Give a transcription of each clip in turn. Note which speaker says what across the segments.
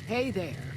Speaker 1: Hey there.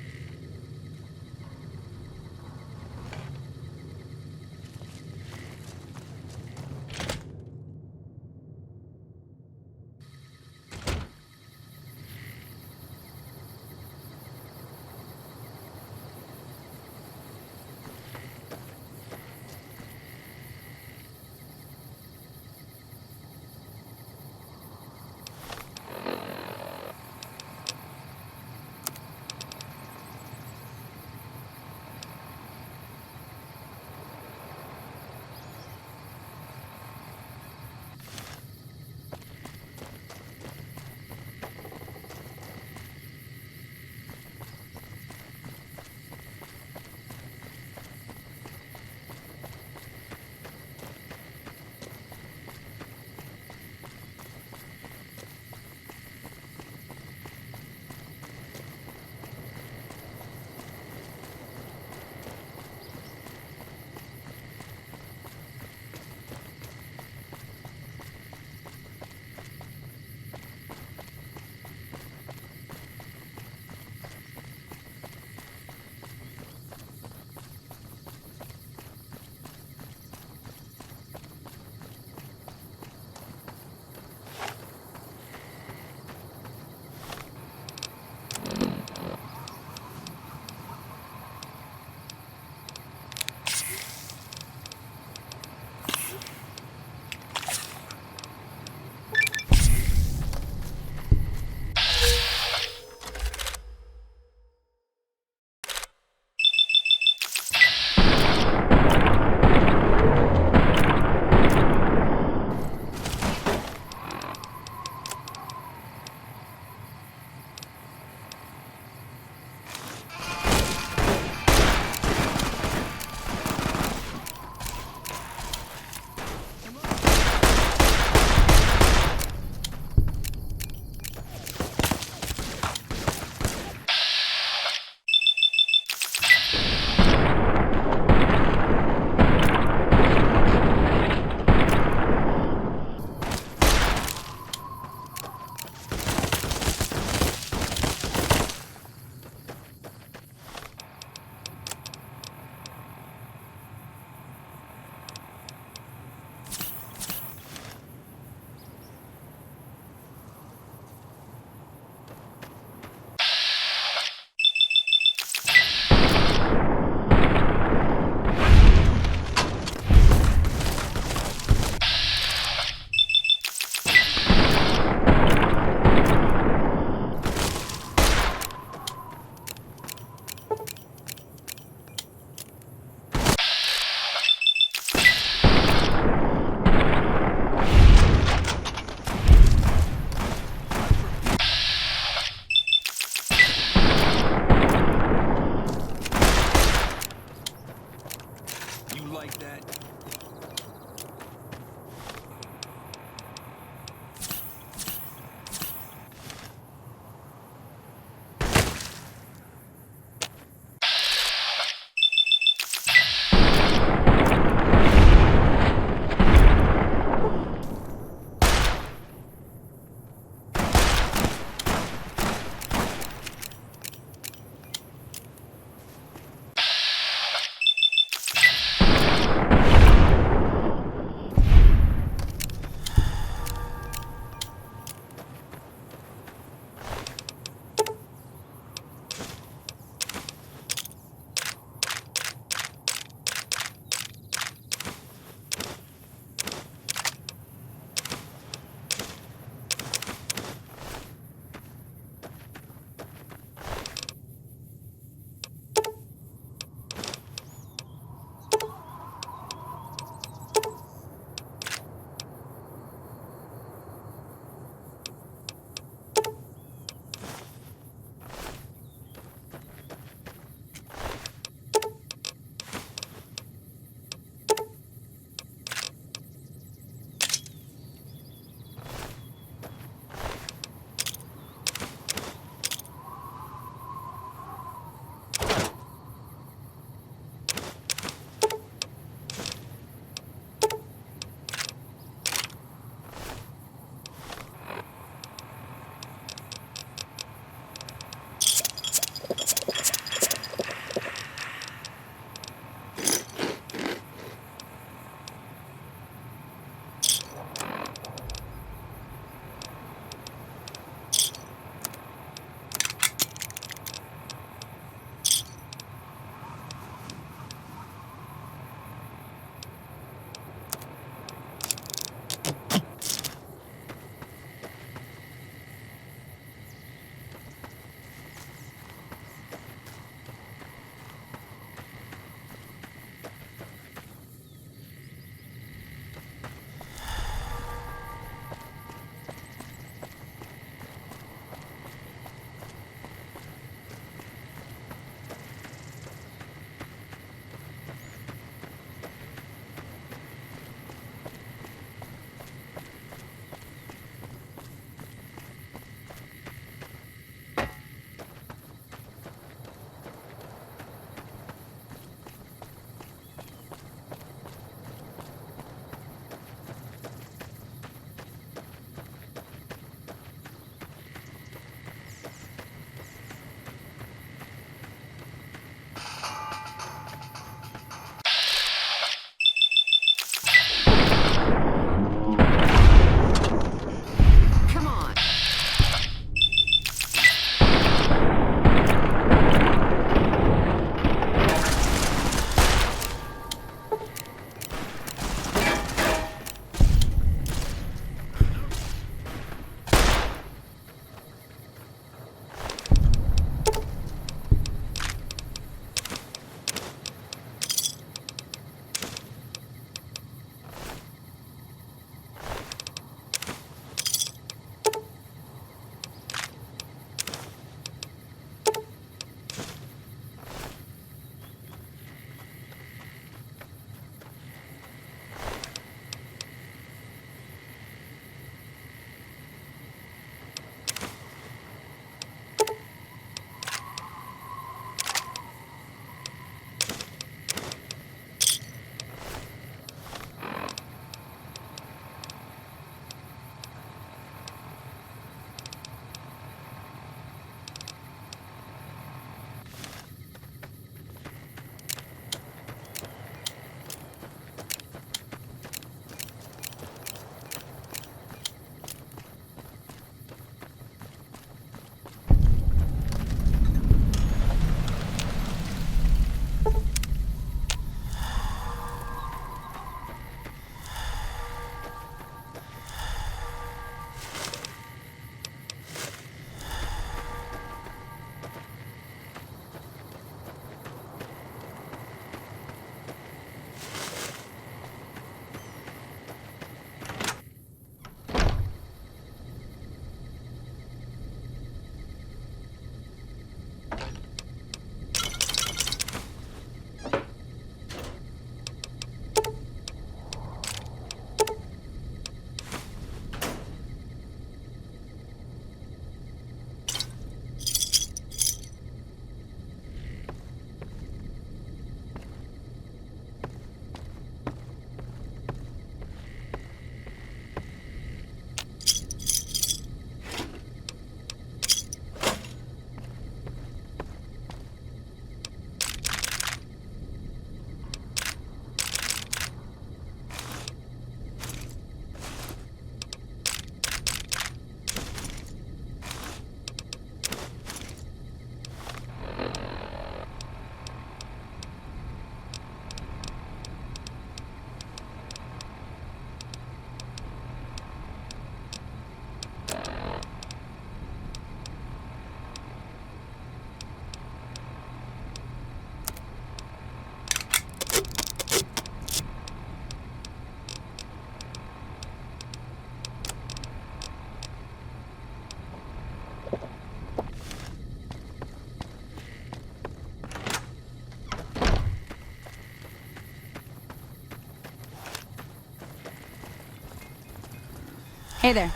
Speaker 1: Hey there.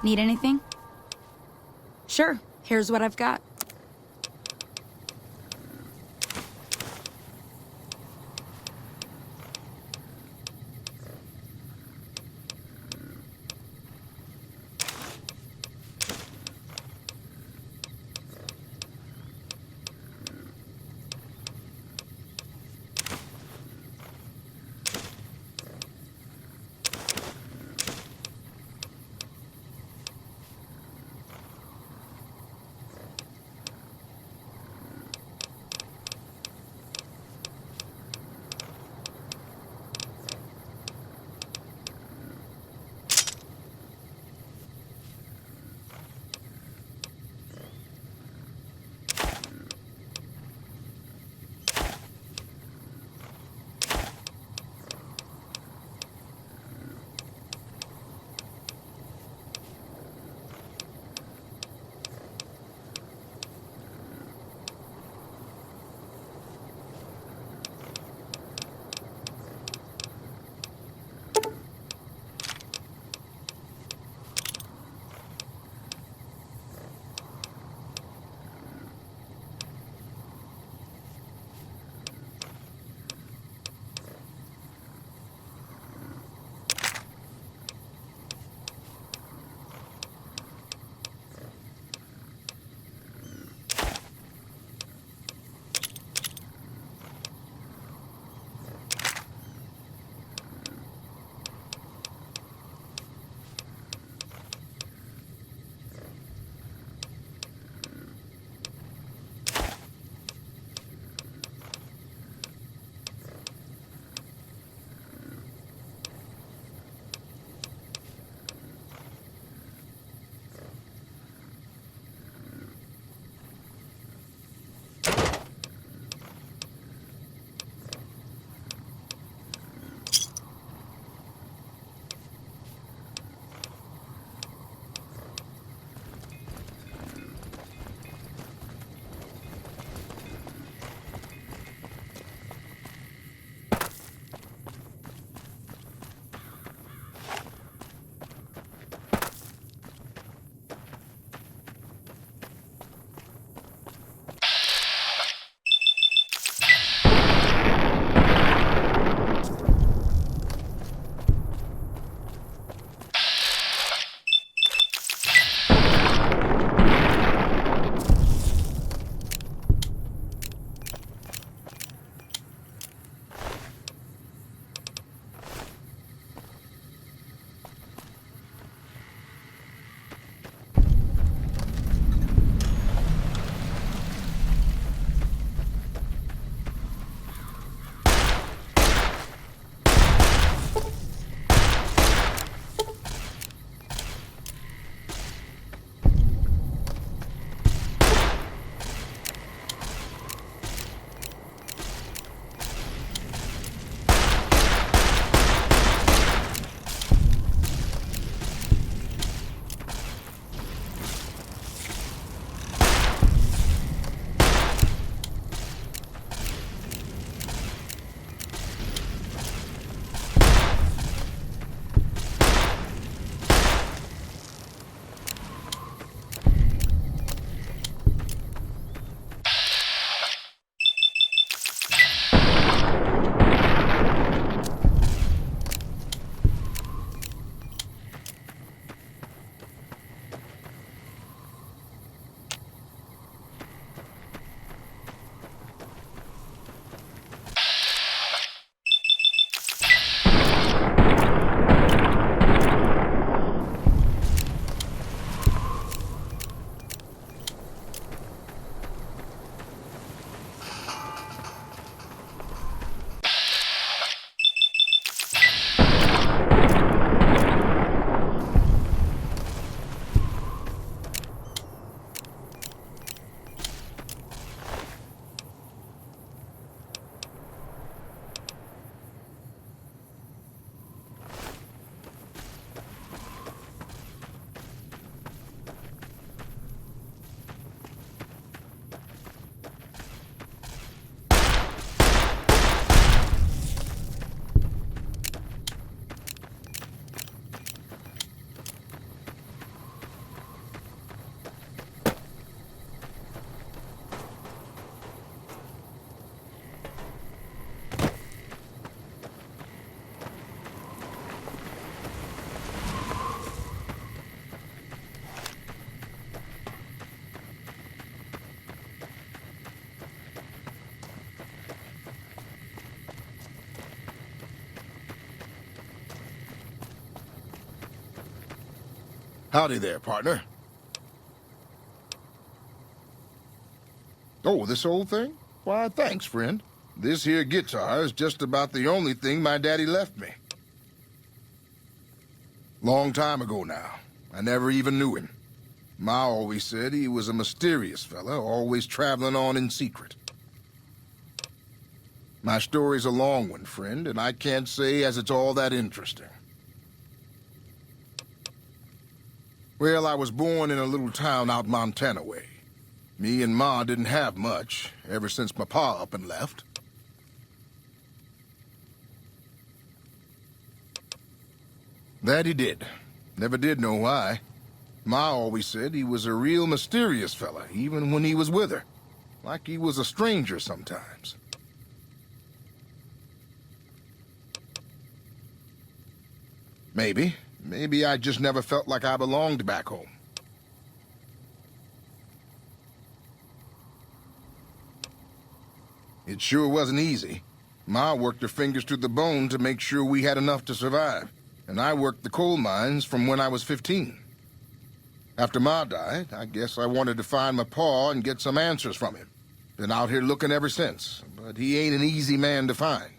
Speaker 1: Need anything? Sure, here's what I've got.
Speaker 2: Howdy there, partner. Oh, this old thing? Why, thanks, friend. This here guitar is just about the only thing my daddy left me. Long time ago now. I never even knew him. Ma always said he was a mysterious fella, always traveling on in secret. My story's a long one, friend, and I can't say as it's all that interesting. Well, I was born in a little town out Montana way. Me and Ma didn't have much, ever since my pa up and left. That he did. Never did know why. Ma always said he was a real mysterious fella, even when he was with her. Like he was a stranger sometimes. Maybe. Maybe I just never felt like I belonged back home. It sure wasn't easy. Ma worked her fingers to the bone to make sure we had enough to survive. And I worked the coal mines from when I was 15. After Ma died, I guess I wanted to find my pa and get some answers from him. Been out here looking ever since, but he ain't an easy man to find.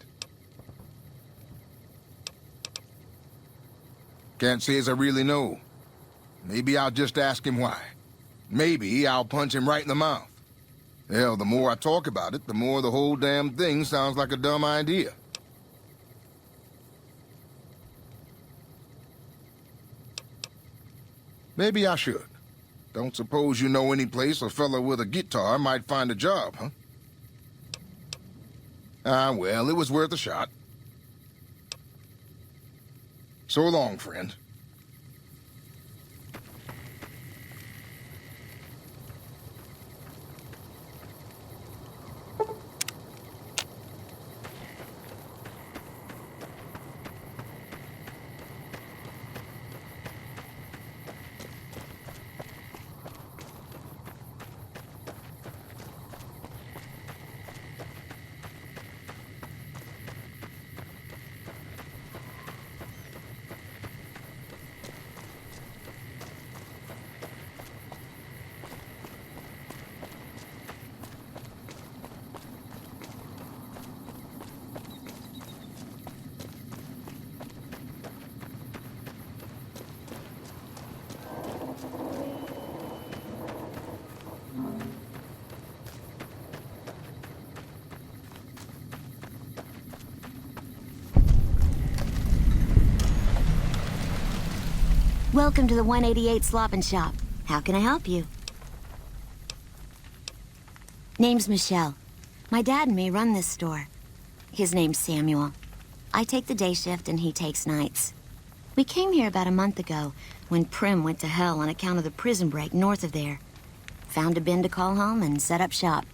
Speaker 2: Can't say as I really know. Maybe I'll just ask him why. Maybe I'll punch him right in the mouth. Hell, the more I talk about it, the more the whole damn thing sounds like a dumb idea. Maybe I should. Don't suppose you know any place a fella with a guitar might find a job, huh? Ah, well, it was worth a shot. So long, friend.
Speaker 3: Welcome to the 188 Slop and Shop. How can I help you? Name's Michelle. My dad and me run this store. His name's Samuel. I take the day shift and he takes nights. We came here about a month ago when Prim went to hell on account of the prison break north of there. Found a bin to call home and set up shop.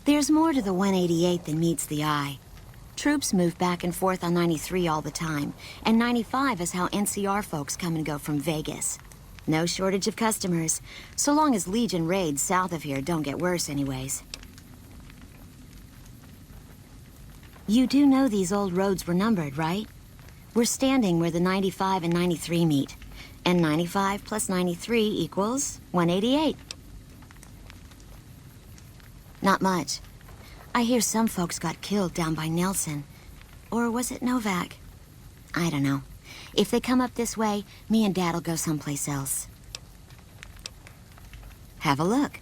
Speaker 3: There's more to the 188 than meets the eye. Troops move back and forth on 93 all the time, and 95 is how NCR folks come and go from Vegas. No shortage of customers, so long as Legion raids south of here don't get worse anyways. You do know these old roads were numbered, right? We're standing where the 95 and 93 meet, and 95 plus 93 equals 188. Not much. I hear some folks got killed down by Nelson. Or was it Novak? I don't know. If they come up this way, me and Dad'll go someplace else. Have a look.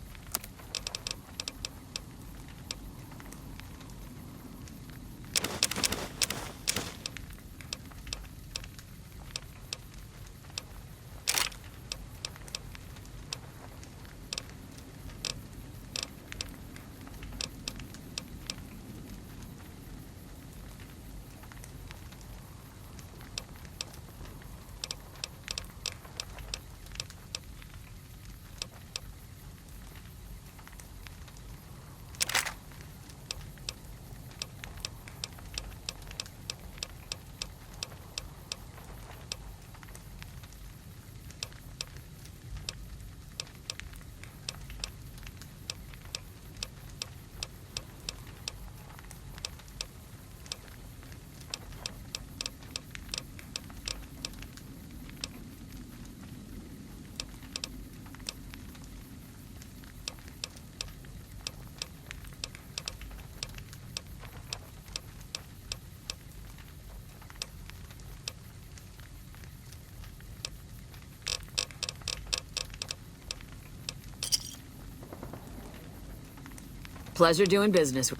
Speaker 4: Pleasure doing business.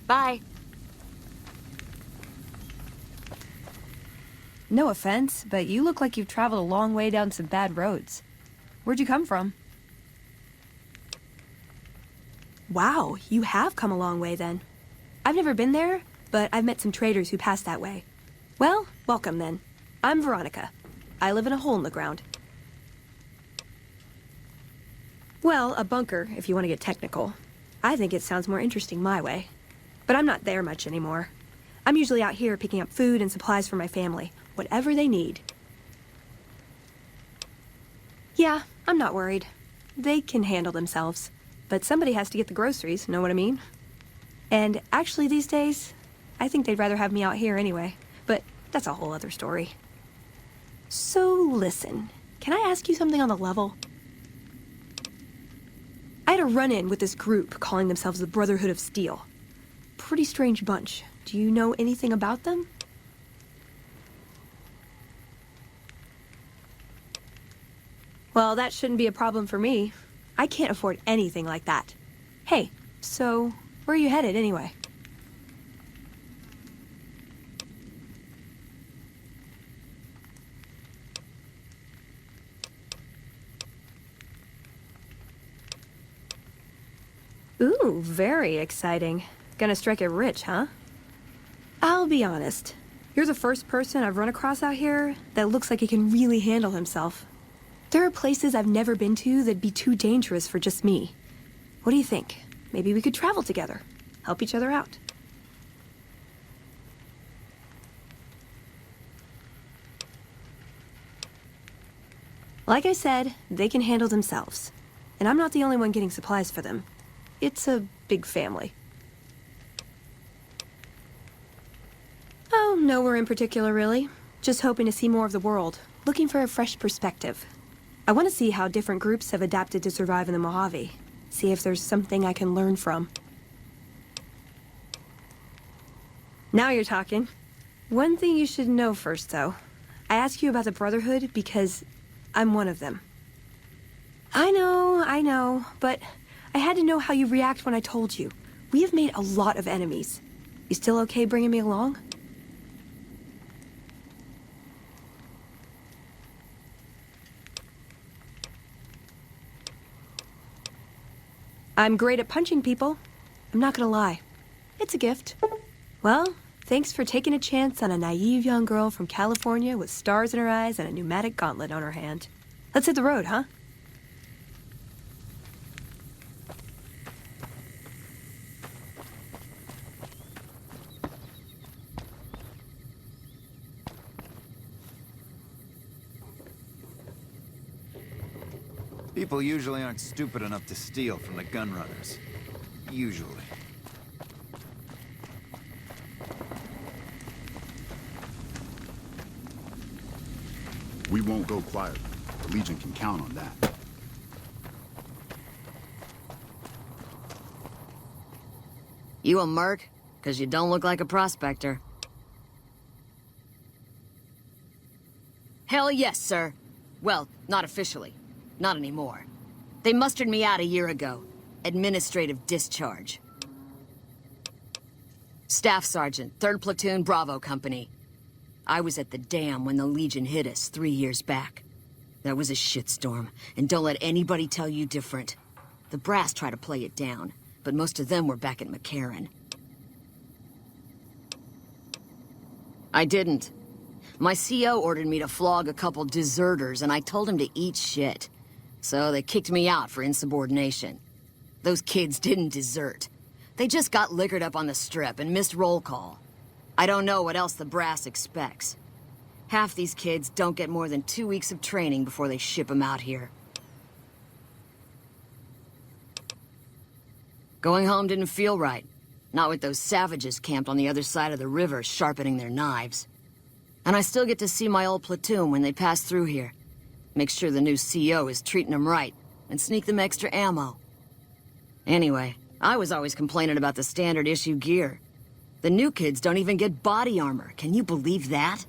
Speaker 4: Bye.
Speaker 5: No offense, but you look like you've traveled a long way down some bad roads. Where'd you come from? Wow, you have come a long way then. I've never been there, but I've met some traders who pass that way. Well, welcome then. I'm Veronica. I live in a hole in the ground. Well, a bunker, if you want to get technical. I think it sounds more interesting my way. But I'm not there much anymore. I'm usually out here picking up food and supplies for my family, whatever they need. Yeah, I'm not worried. They can handle themselves. But somebody has to get the groceries, know what I mean? And actually these days, I think they'd rather have me out here anyway. But that's a whole other story. So listen, can I ask you something on the level? I had a run-in with this group calling themselves the Brotherhood of Steel. Pretty strange bunch. Do you know anything about them? Well, that shouldn't be a problem for me. I can't afford anything like that. Hey, so where are you headed anyway? Ooh, very exciting. Gonna strike it rich, huh? I'll be honest. You're the first person I've run across out here that looks like he can really handle himself. There are places I've never been to that'd be too dangerous for just me. What do you think? Maybe we could travel together, help each other out. Like I said, they can handle themselves. And I'm not the only one getting supplies for them. It's a big family. Oh, nowhere in particular, really. Just hoping to see more of the world, looking for a fresh perspective. I want to see how different groups have adapted to survive in the Mojave. See if there's something I can learn from. Now you're talking. One thing you should know first, though. I ask you about the Brotherhood because I'm one of them. I know, but I had to know how you react when I told you. We have made a lot of enemies. You still okay bringing me along? I'm great at punching people. I'm not gonna lie. It's a gift. Well, thanks for taking a chance on a naive young girl from California with stars in her eyes and a pneumatic gauntlet on her hand. Let's hit the road, huh?
Speaker 6: People usually aren't stupid enough to steal from the gun runners. Usually.
Speaker 7: We won't go quiet. The Legion can count on that.
Speaker 4: You a merc? 'Cause you don't look like a prospector. Hell yes, sir. Well, not officially. Not anymore. They mustered me out a year ago. Administrative discharge. Staff Sergeant, 3rd Platoon, Bravo Company. I was at the dam when the Legion hit us 3 years back. That was a shitstorm, and don't let anybody tell you different. The brass tried to play it down, but most of them were back at McCarran. I didn't. My CO ordered me to flog a couple deserters, and I told him to eat shit. So they kicked me out for insubordination. Those kids didn't desert. They just got liquored up on the strip and missed roll call. I don't know what else the brass expects. Half these kids don't get more than 2 weeks of training before they ship them out here. Going home didn't feel right. Not with those savages camped on the other side of the river sharpening their knives. And I still get to see my old platoon when they pass through here. Make sure the new CO is treating them right, and sneak them extra ammo. Anyway, I was always complaining about the standard issue gear. The new kids don't even get body armor. Can you believe that?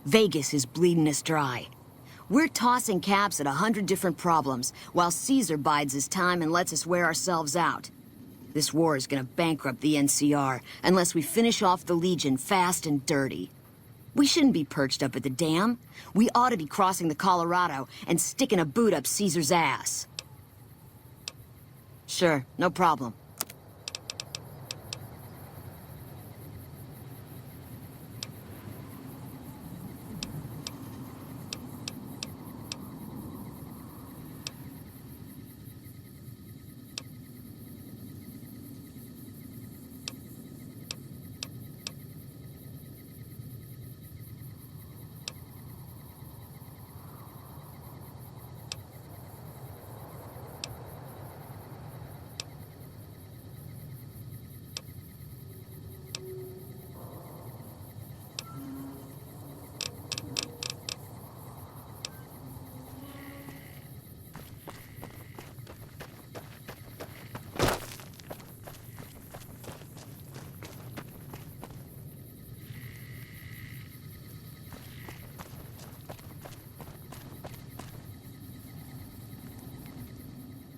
Speaker 4: Vegas is bleeding us dry. We're tossing caps at 100 different problems, while Caesar bides his time and lets us wear ourselves out. This war is gonna bankrupt the NCR, unless we finish off the Legion fast and dirty. We shouldn't be perched up at the dam. We ought to be crossing the Colorado and sticking a boot up Caesar's ass. Sure, no problem.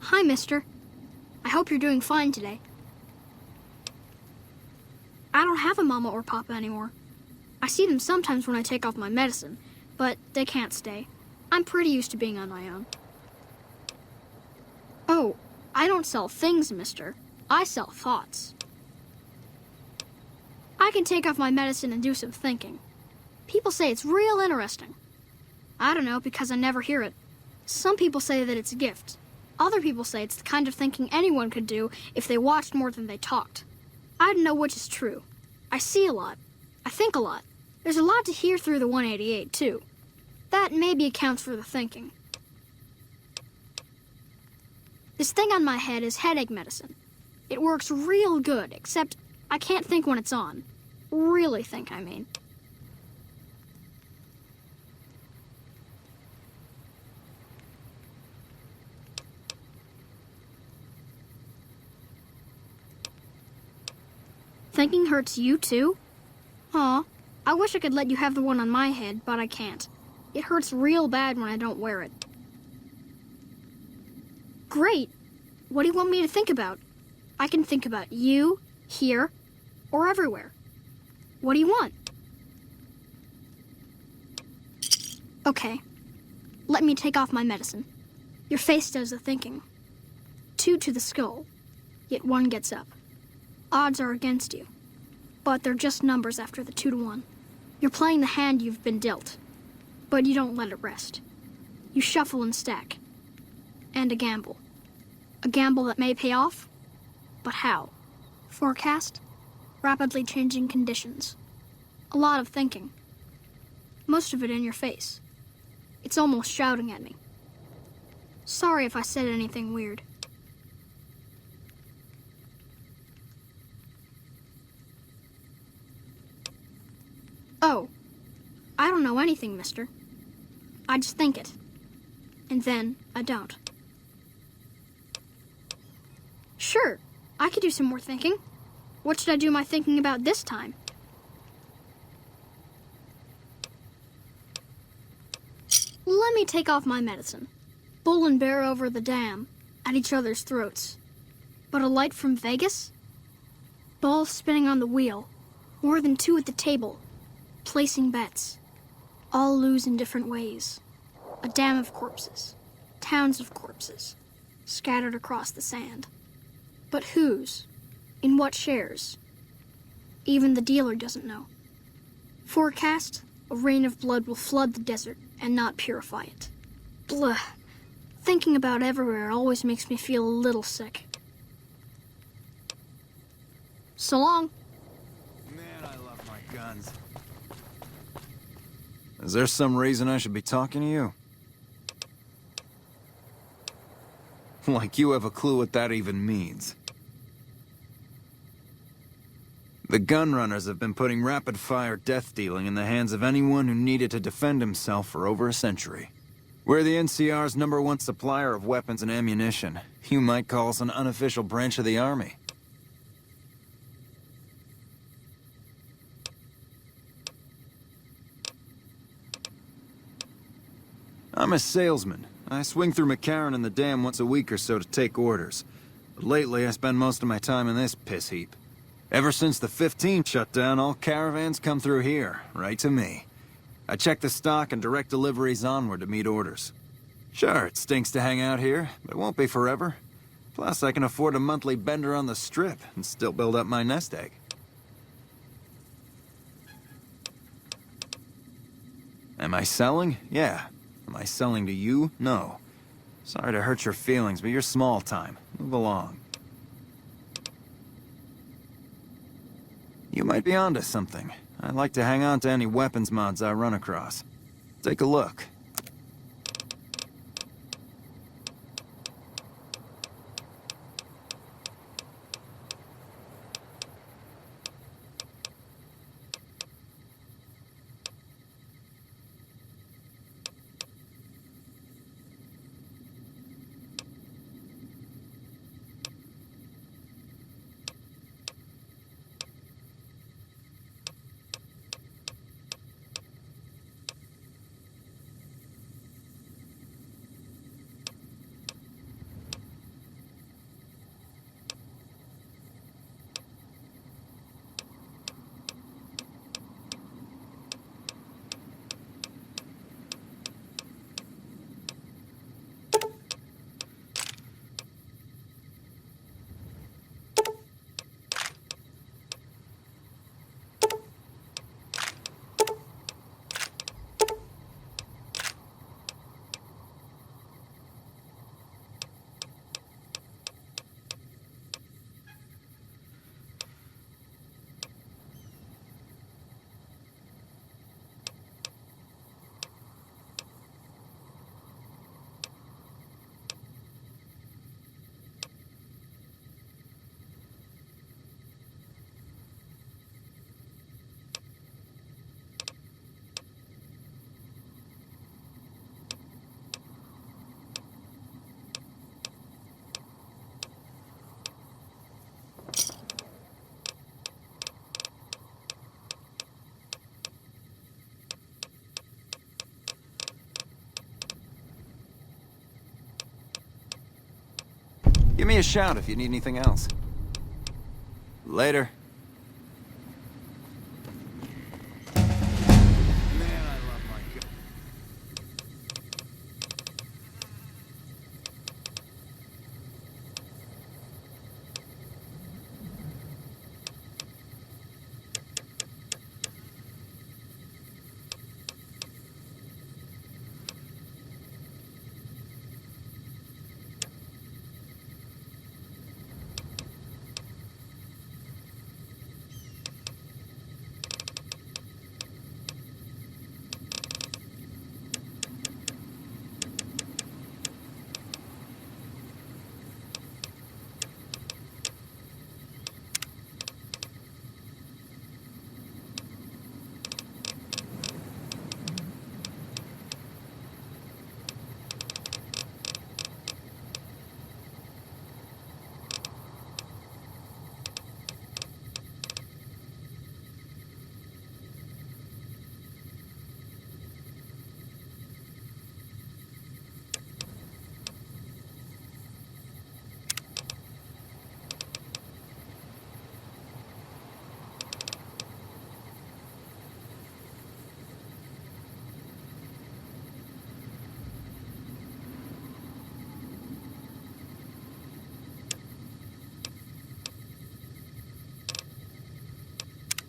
Speaker 8: Hi, mister. I hope you're doing fine today. I don't have a mama or papa anymore. I see them sometimes when I take off my medicine, but they can't stay. I'm pretty used to being on my own. Oh, I don't sell things, mister. I sell thoughts. I can take off my medicine and do some thinking. People say it's real interesting. I don't know, because I never hear it. Some people say that it's a gift. Other people say it's the kind of thinking anyone could do if they watched more than they talked. I don't know which is true. I see a lot. I think a lot. There's a lot to hear through the 188, too. That maybe accounts for the thinking. This thing on my head is headache medicine. It works real good, except I can't think when it's on. Really think, I mean. Thinking hurts you, too? Aw, I wish I could let you have the one on my head, but I can't. It hurts real bad when I don't wear it. Great! What do you want me to think about? I can think about you, here, or everywhere. What do you want? Okay. Let me take off my medicine. Your face does the thinking. 2 to the skull, yet 1 gets up. Odds are against you, but they're just numbers after the 2 to 1. You're playing the hand you've been dealt, but you don't let it rest. You shuffle and stack, and a gamble. A gamble that may pay off, but how? Forecast, rapidly changing conditions. A lot of thinking. Most of it in your face. It's almost shouting at me. Sorry if I said anything weird. Oh, I don't know anything, mister. I just think it. And then I don't. Sure, I could do some more thinking. What should I do my thinking about this time? Let me take off my medicine. Bull and bear over the dam, at each other's throats. But a light from Vegas? Balls spinning on the wheel, more than 2 at the table. Placing bets. All lose in different ways. A dam of corpses. Towns of corpses. Scattered across the sand. But whose? In what shares? Even the dealer doesn't know. Forecast, a rain of blood will flood the desert and not purify it. Blah. Thinking about everywhere always makes me feel a little sick. So long.
Speaker 6: Man, I love my guns. Is there some reason I should be talking to you? Like you have a clue what that even means. The gunrunners have been putting rapid-fire death dealing in the hands of anyone who needed to defend himself for over a century. We're the NCR's #1 supplier of weapons and ammunition. You might call us an unofficial branch of the Army. I'm a salesman. I swing through McCarran and the dam once a week or so to take orders. But lately, I spend most of my time in this piss heap. Ever since the 15 shut down, all caravans come through here, right to me. I check the stock and direct deliveries onward to meet orders. Sure, it stinks to hang out here, but it won't be forever. Plus, I can afford a monthly bender on the strip and still build up my nest egg. Am I selling? Yeah. Am I selling to you? No. Sorry to hurt your feelings, but you're small time. Move along. You might be onto something. I like to hang on to any weapons mods I run across. Take a look. Give me a shout if you need anything else. Later.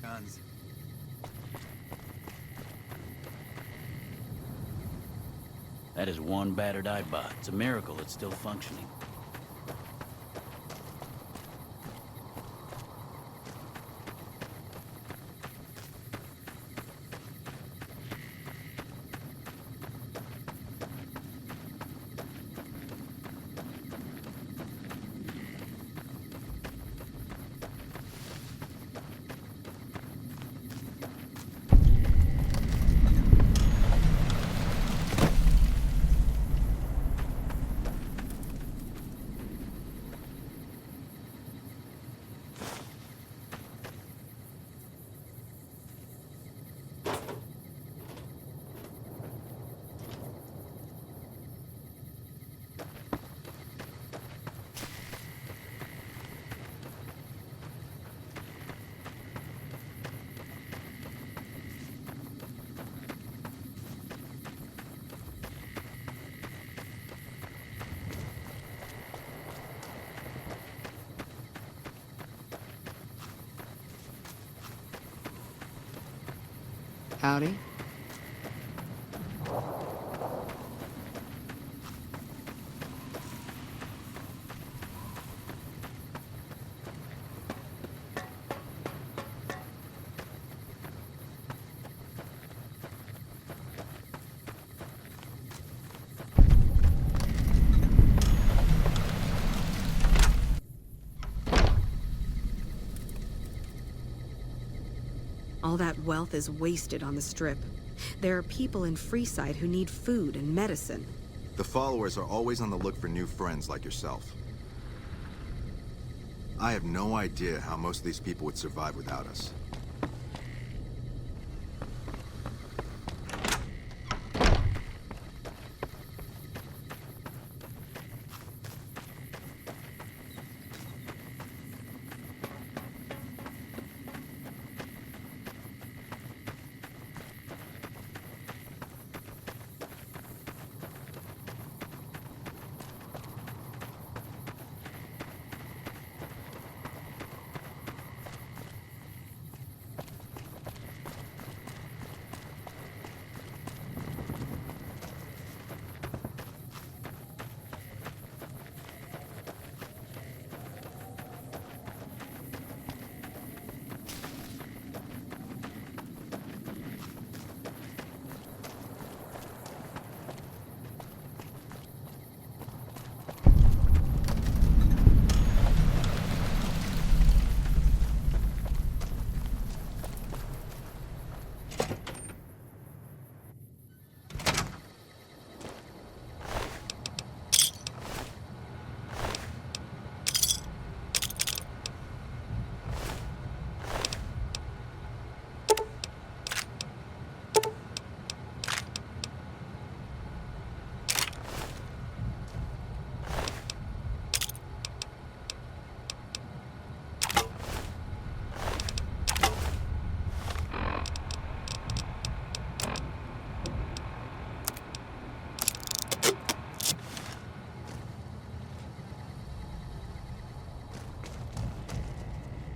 Speaker 6: Guns.
Speaker 9: That is one battered eyebot. It's a miracle it's still functioning.
Speaker 4: Howdy.
Speaker 10: All that wealth is wasted on the Strip. There are people in Freeside who need food and medicine.
Speaker 11: The followers are always on the look for new friends like yourself. I have no idea how most of these people would survive without us.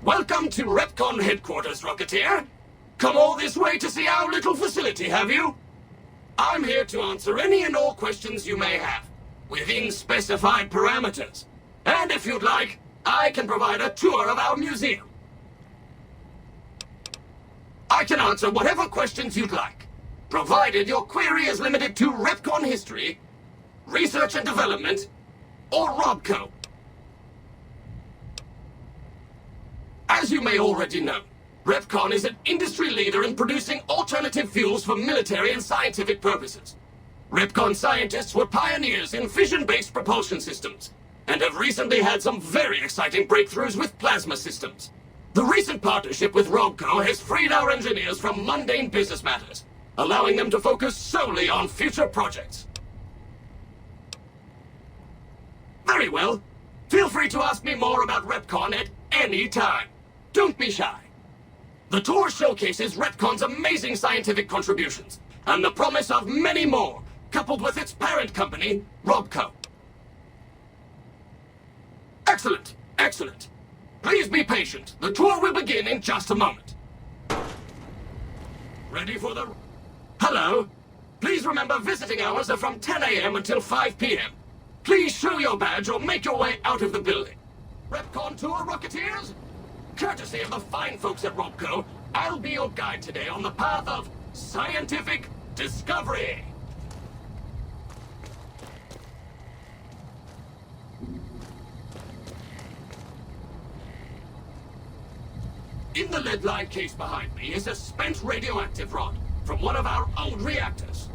Speaker 12: Welcome to Repcon headquarters, Rocketeer. Come all this way to see our little facility, have you? I'm here to answer any and all questions you may have, within specified parameters. And if you'd like, I can provide a tour of our museum. I can answer whatever questions you'd like, provided your query is limited to Repcon history, research and development, or Robco. As you may already know, Repcon is an industry leader in producing alternative fuels for military and scientific purposes. Repcon scientists were pioneers in fission-based propulsion systems, and have recently had some very exciting breakthroughs with plasma systems. The recent partnership with Robco has freed our engineers from mundane business matters, allowing them to focus solely on future projects. Very well. Feel free to ask me more about Repcon at any time. Don't be shy. The tour showcases Repcon's amazing scientific contributions, and the promise of many more, coupled with its parent company, Robco. Excellent, excellent. Please be patient. The tour will begin in just a moment. Ready for the... Hello. Please remember visiting hours are from 10 a.m. until 5 p.m. Please show your badge or make your way out of the building. Repcon tour, Rocketeers? Courtesy of the fine folks at Robco, I'll be your guide today on the path of scientific discovery. In the lead-lined case behind me is a spent radioactive rod from one of our old reactors.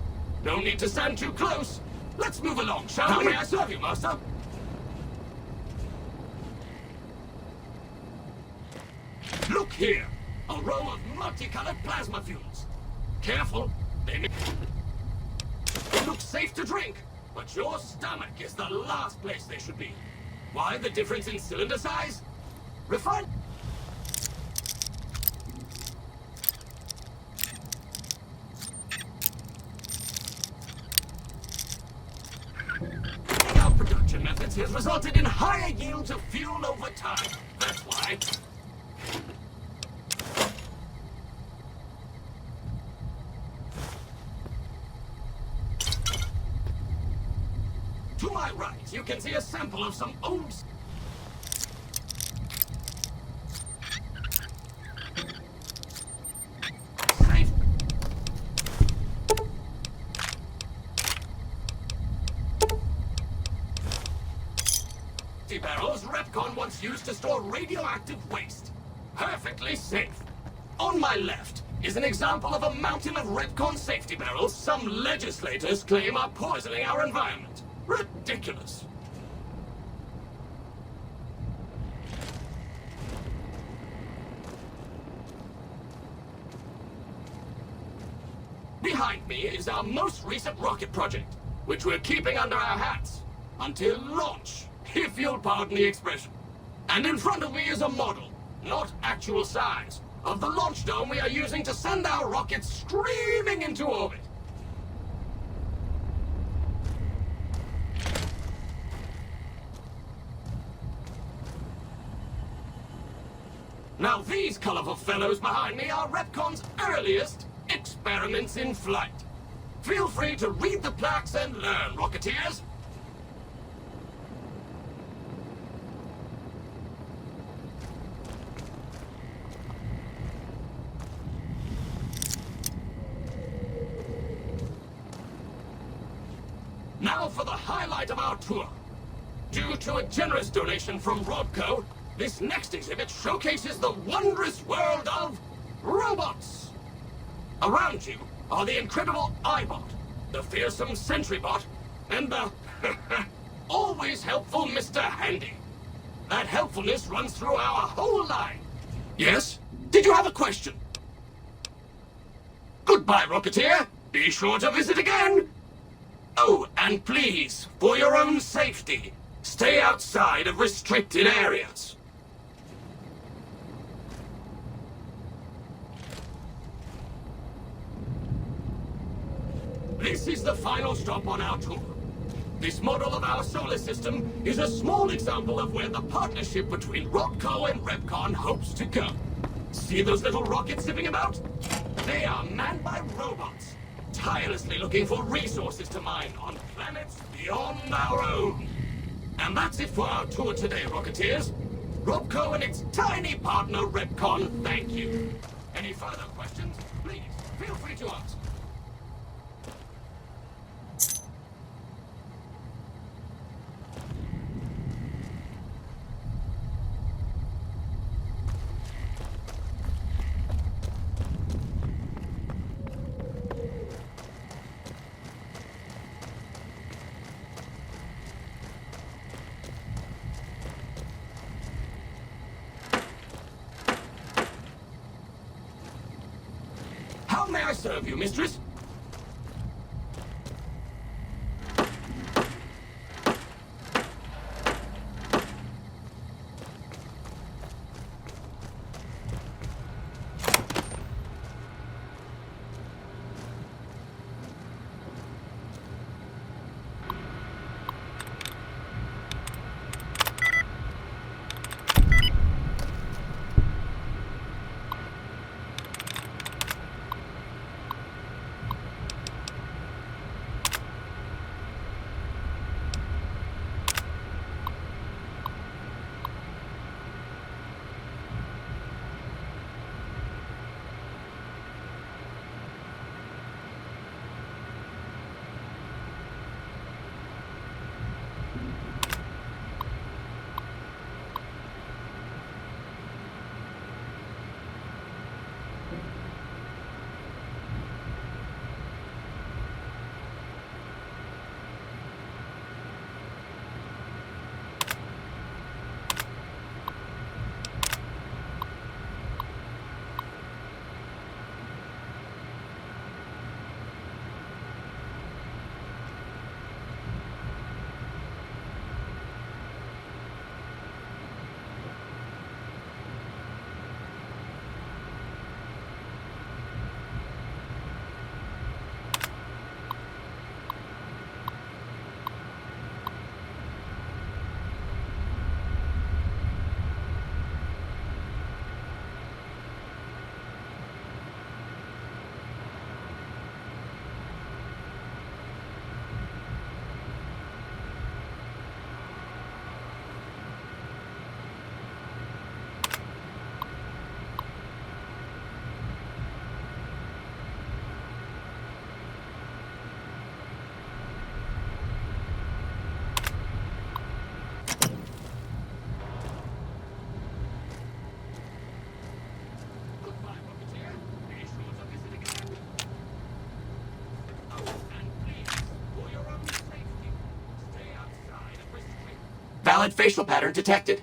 Speaker 12: No need to stand too close. Let's move along, shall we? How may I serve you, Master? Look here! A row of multicolored plasma fuels. Careful, they look safe to drink, but your stomach is the last place they should be. Why the difference in cylinder size? Refine... Our production methods has resulted in higher yields of fuel over time. That's why... To my right, you can see a sample of some old... safety barrels Repcon once used to store radioactive waste. Perfectly safe. On my left is an example of a mountain of Repcon safety barrels some legislators claim are poisoning our environment. Ridiculous. Behind me is our most recent rocket project, which we're keeping under our hats until launch, if you'll pardon the expression. And in front of me is a model, not actual size, of the launch dome we are using to send our rockets screaming into orbit. Now these colorful fellows behind me are Repcon's earliest experiments in flight. Feel free to read the plaques and learn, Rocketeers. Now for the highlight of our tour. Due to a generous donation from Rodco, this next exhibit showcases the wondrous world of robots. Around you are the incredible iBot, the fearsome SentryBot, and the always helpful Mr. Handy. That helpfulness runs through our whole line. Yes? Did you have a question? Goodbye, Rocketeer. Be sure to visit again. Oh, and please, for your own safety, stay outside of restricted areas. This is the final stop on our tour. This model of our solar system is a small example of where the partnership between Rodco and Repcon hopes to go. See those little rockets zipping about? They are manned by robots, tirelessly looking for resources to mine on planets beyond our own. And that's it for our tour today, Rocketeers. Rodco and its tiny partner, Repcon, thank you. Any further questions? Please, feel free to ask. How may I serve you, mistress? Valid facial pattern detected.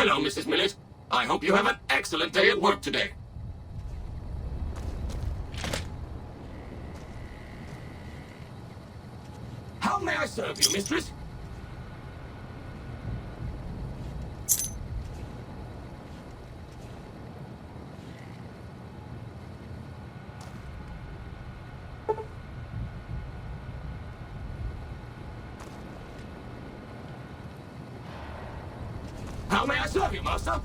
Speaker 12: Hello, Mrs. Millet. I hope you have an excellent day at work today. How may I serve you, mistress? How may I serve you, master?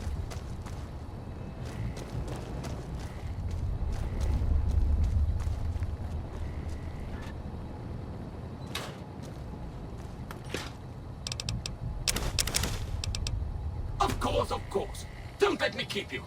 Speaker 12: Of course, of course. Don't let me keep you.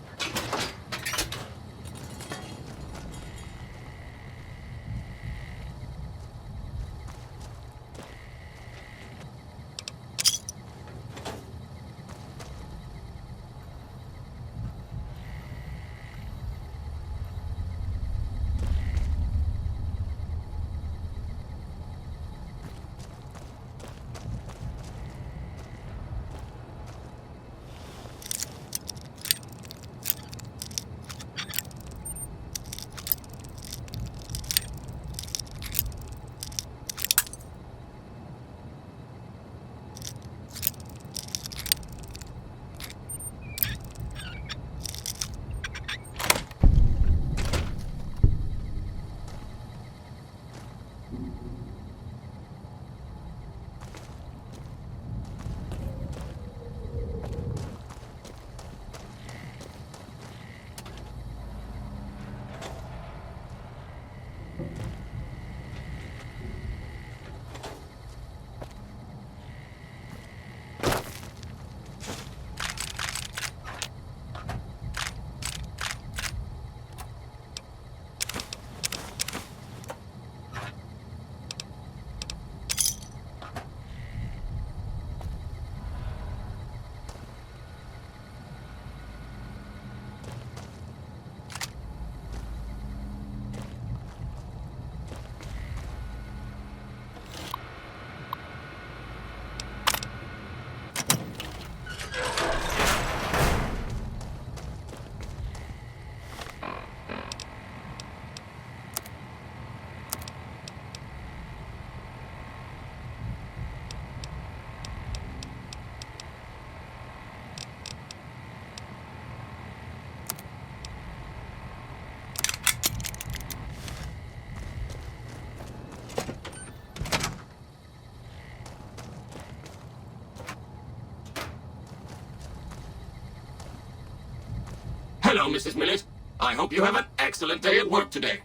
Speaker 12: Hello, Mrs. Millet. I hope you have an excellent day at work today.